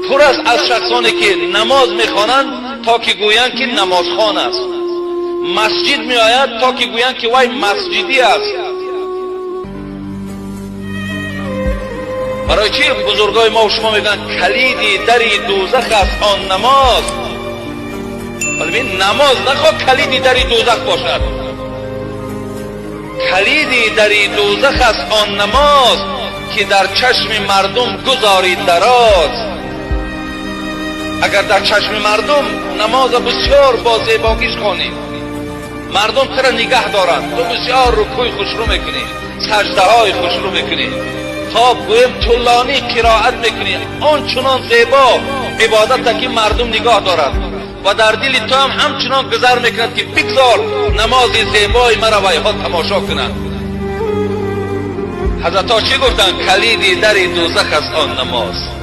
پر است از شخصانی که نماز میخوانند تا که گویند که نمازخوان است، مسجد میآید تا که گویند که وای مسجدی است. برای چی بزرگای ما و شما میگن کلید در دوزخ است آن نماز؟ ولی ببین نماز نخواد کلید در دوزخ باشد. کلید در دوزخ است آن نماز که در چشم مردم گذاری دراز. اگر در چشم مردم نماز بسیار با زیباگیش خوانی، مردم تر نگه دارند، تو بسیار رکوع خوشرو میکنی، سجده های خوشرو میکنی، خواب گویم طولانی قرائت میکنی، آن چنان زیبا عبادت که مردم نگاه دارند و در دل تو هم همچنان گذر میکند که بگذار نماز زیبای مرا ویها تماشا کنند. حضرت ها چی گفتن؟ کلید در دوزخ است آن نماز.